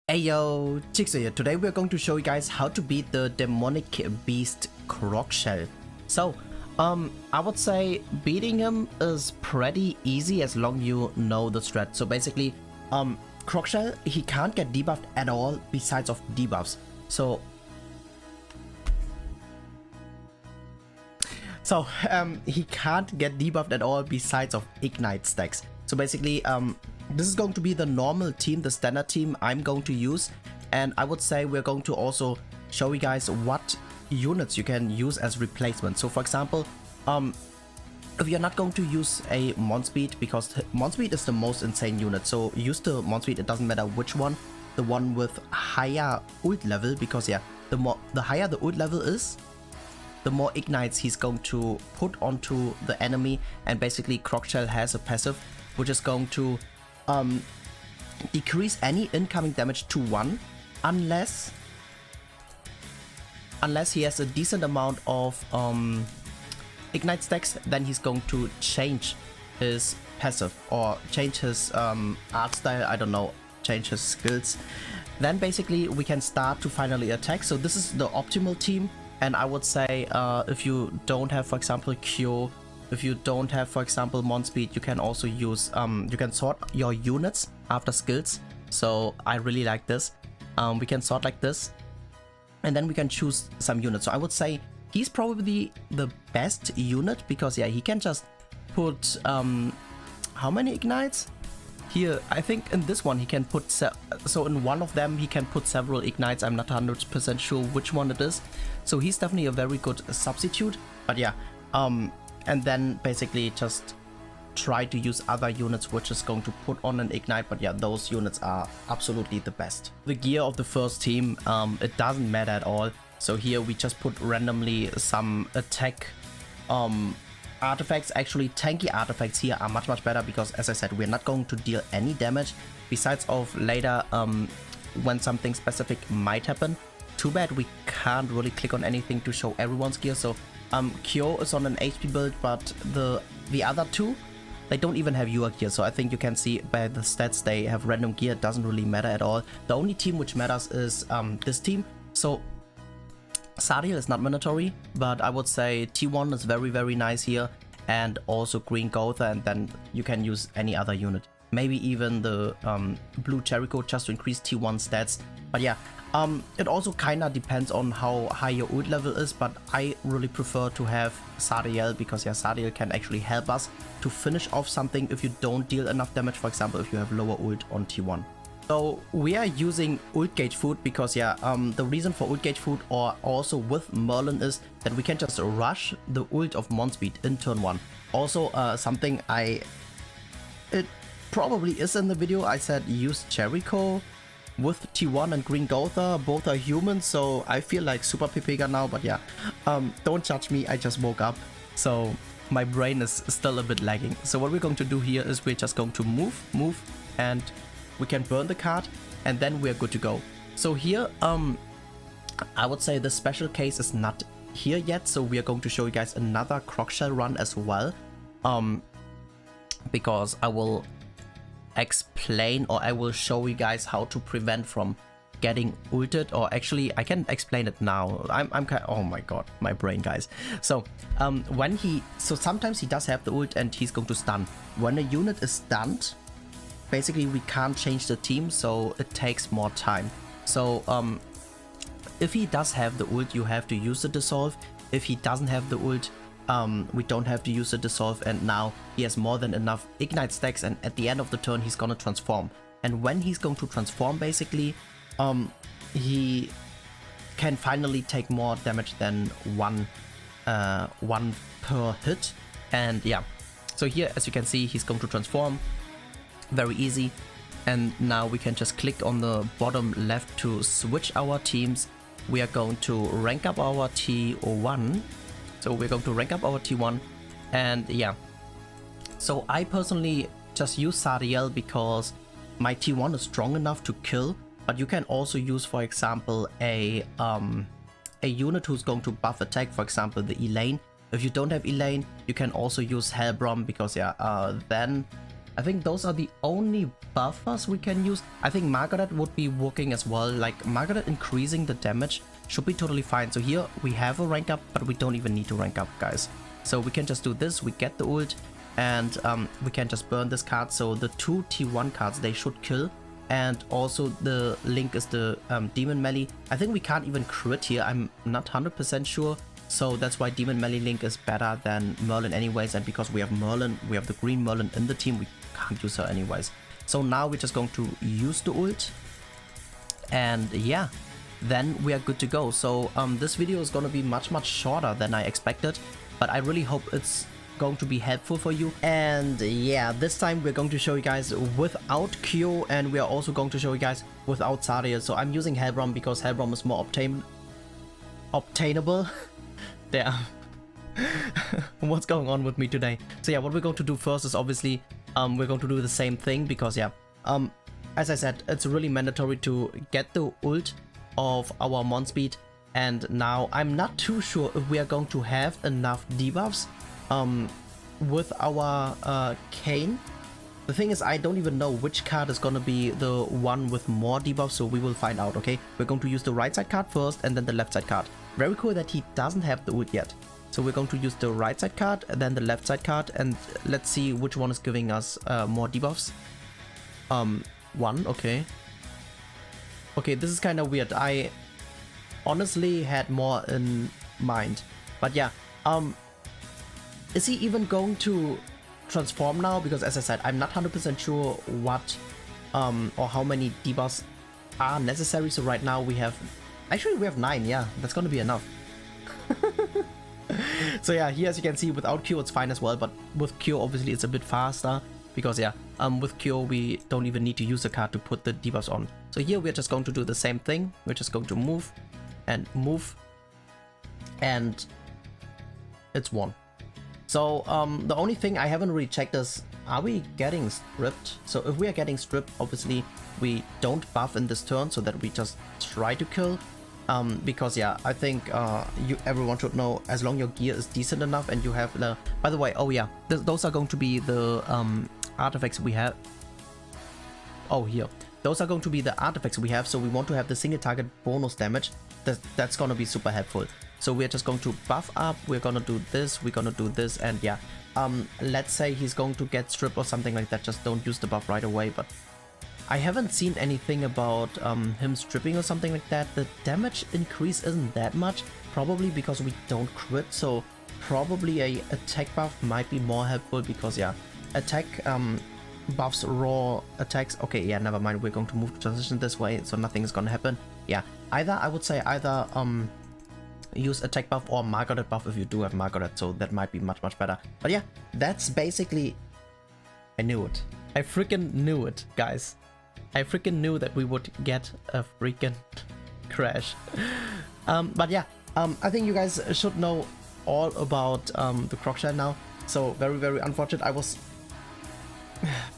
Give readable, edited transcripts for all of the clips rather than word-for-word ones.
Hey yo, Chiksua here. Today we're going to show you guys how to beat the demonic beast CROCKSHELL. So, I would say beating him is pretty easy as long you know the strat. So basically, CROCKSHELL, he can't get debuffed at all besides of debuffs. So he can't get debuffed at all besides of ignite stacks. So basically, this is going to be the normal team, the standard team I'm going to use. And I would say we're going to also show you guys what units you can use as replacement. So for example, if you're not going to use a Monspeed, because Monspeed is the most insane unit. So use the Monspeed, it doesn't matter which one, the one with higher ult level, because yeah, the higher the ult level is, the more ignites he's going to put onto the enemy. And basically CROCKSHELL has a passive which is going to decrease any incoming damage to 1 unless he has a decent amount of ignite stacks. Then he's going to change his passive or change his art style, I don't know, change his skills. Then basically we can start to finally attack. So this is the optimal team. And I would say if you don't have, for example, Q, if you don't have, for example, Monspeed, you can also use, you can sort your units after skills. So I really like this. We can sort like this, and then we can choose some units. So I would say he's probably the best unit because yeah, he can just put, how many ignites? Here, I think in this one he can put, so in one of them he can put several ignites. I'm not 100% sure which one it is. So he's definitely a very good substitute. But yeah, and then basically just try to use other units which is going to put on an ignite. But yeah, those units are absolutely the best. The gear of the first team, it doesn't matter at all. So here we just put randomly some attack artifacts. Actually, tanky artifacts here are much better because, as I said, we're not going to deal any damage besides of later when something specific might happen. Too bad we can't really click on anything to show everyone's gear. So Kyo is on an HP build, but the other two, they don't even have your gear. So I think you can see by the stats they have random gear. It doesn't really matter at all. The only team which matters is this team. So Sadiel is not mandatory, but I would say T1 is very nice here, and also Green Gotha, and then you can use any other unit. Maybe even the Blue Jericho just to increase T1 stats. But yeah, it also kinda depends on how high your ult level is, but I really prefer to have Sadiel because yeah, Sadiel can actually help us to finish off something if you don't deal enough damage, for example, if you have lower ult on T1. So we are using ult gauge food because yeah, the reason for ult gauge food or also with Merlin is that we can just rush the ult of Monspeed in turn 1. Also something it probably is in the video, I said use Jericho with T1 and Green Gotha. Both are humans, so I feel like super Pepega now, but yeah, don't judge me, I just woke up, so my brain is still a bit lagging. So what we're going to do here is we're just going to move, and we can burn the card, and then we're good to go. So here, I would say the special case is not here yet, so we are going to show you guys another CROCKSHELL run as well, because I will explain, or I will show you guys how to prevent from getting ulted. Or actually I can explain it now. I'm kind of, oh my god, my brain, guys. So so sometimes he does have the ult and he's going to stun. When a unit is stunned, basically we can't change the team, so it takes more time. So if he does have the ult, you have to use the dissolve. If he doesn't have the ult, we don't have to use the dissolve, and now he has more than enough ignite stacks, and at the end of the turn he's gonna transform. And when he's going to transform, basically he can finally take more damage than one per hit. And yeah, so here as you can see he's going to transform, very easy. And now we can just click on the bottom left to switch our teams. We are going to rank up our T1. So we're going to rank up our T1, and yeah. So I personally just use Sadiel because my T1 is strong enough to kill, but you can also use, for example, a unit who's going to buff attack, for example, the Elaine. If you don't have Elaine, you can also use Hellbrom because yeah, then I think those are the only buffers we can use. I think Margaret would be working as well. Like Margaret increasing the damage should be totally fine. So here we have a rank up, but we don't even need to rank up, guys. So we can just do this, we get the ult, and we can just burn this card. So the 2 T1 cards, they should kill. And also the Link is the Demon Melee. I think we can't even crit here, I'm not 100% sure. So that's why Demon Melee Link is better than Merlin anyways. And because we have Merlin, we have the green Merlin in the team, we can't use her anyways. So now we're just going to use the ult. And yeah, then we are good to go. So this video is going to be much shorter than I expected. But I really hope it's going to be helpful for you. And yeah, this time we're going to show you guys without Q, and we are also going to show you guys without Sadia. So I'm using Hellbrom because Hellbrom is more obtainable. There. What's going on with me today? So yeah, what we're going to do first is obviously we're going to do the same thing because yeah, as I said, it's really mandatory to get the ult of our Mon Speed. And now I'm not too sure if we are going to have enough debuffs with our Kayn. The thing is, I don't even know which card is gonna be the one with more debuffs, so we will find out, okay? We're going to use the right side card first and then the left side card. Very cool that he doesn't have the ult yet. So we're going to use the right side card and then the left side card, and let's see which one is giving us more debuffs. One, okay. Okay, this is kind of weird. I honestly had more in mind, but yeah, is he even going to transform now? Because as I said, I'm not 100% sure what or how many debuffs are necessary. So right now we have, actually we have 9. Yeah, that's gonna be enough. So yeah, here as you can see, without Q it's fine as well, but with Q obviously it's a bit faster because yeah, with Q we don't even need to use a card to put the debuffs on. So here we're just going to do the same thing. We're just going to move and move, and it's 1. So the only thing I haven't really checked is, are we getting stripped? So if we are getting stripped, obviously we don't buff in this turn, so that we just try to kill. Because yeah, I think everyone should know, as long your gear is decent enough and you have the, by the way, oh yeah, those are going to be the artifacts we have. Oh, here. Those are going to be the artifacts we have, so we want to have the single target bonus damage. That's gonna be super helpful. So we're just going to buff up, we're gonna do this, we're gonna do this, and yeah. Let's say he's going to get stripped or something like that, just don't use the buff right away, but I haven't seen anything about him stripping or something like that. The damage increase isn't that much, probably because we don't crit, so probably a attack buff might be more helpful because yeah, attack buffs raw attacks. Okay, yeah, never mind, we're going to move to transition this way, so nothing is gonna happen. Yeah, either I would say either use attack buff or Margaret buff if you do have Margaret, so that might be much better. But yeah, that's basically, I knew it. I freaking knew it, guys. I freaking knew that we would get a freaking crash. But yeah, I think you guys should know all about the CROCKSHELL now. So very unfortunate. I was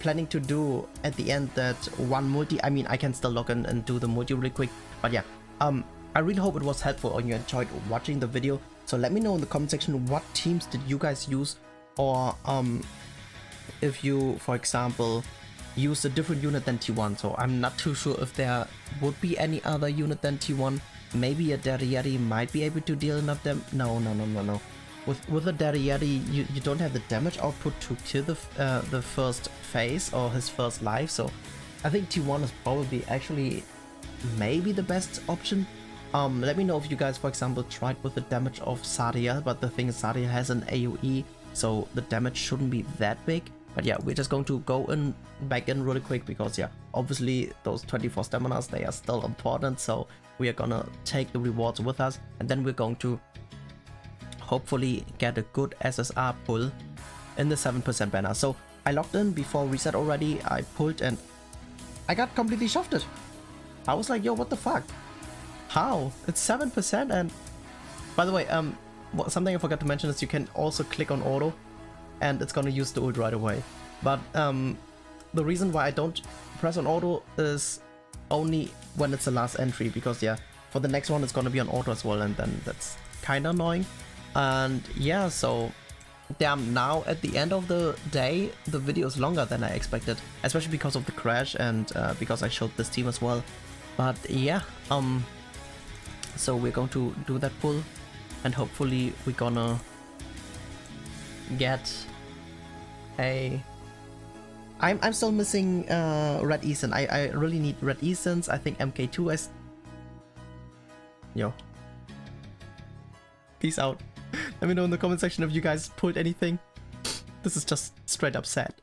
planning to do at the end that one multi. I mean, I can still log in and do the multi really quick. But yeah, I really hope it was helpful or you enjoyed watching the video. So let me know in the comment section, what teams did you guys use, or if you, for example, use a different unit than T1. So I'm not too sure if there would be any other unit than T1. Maybe a Daddy Yeti might be able to deal enough damage. No. With a Daddy Yeti, you don't have the damage output to kill the first phase or his first life. So I think T1 is probably actually maybe the best option. Let me know if you guys, for example, tried with the damage of Sadia, but the thing is Sadia has an AoE, so the damage shouldn't be that big. But yeah, we're just going to go back in really quick because yeah, obviously those 24 staminas, they are still important, so we are gonna take the rewards with us, and then we're going to hopefully get a good SSR pull in the 7% banner. So I logged in before reset already, I pulled and I got completely shafted. I was like, yo, what the fuck? How? It's 7%. And by the way, something I forgot to mention is you can also click on auto and it's gonna use the ult right away. But the reason why I don't press on auto is only when it's the last entry, because yeah, for the next one it's gonna be on auto as well, and then that's kinda annoying. And yeah, so damn, now at the end of the day, the video is longer than I expected, especially because of the crash and because I showed this team as well. But yeah, so we're going to do that pull, and hopefully we're gonna get a... I'm still missing red Eason. I really need red Easons. I think MK2 is... Yo. Peace out. Let me know in the comment section if you guys pulled anything. This is just straight up sad.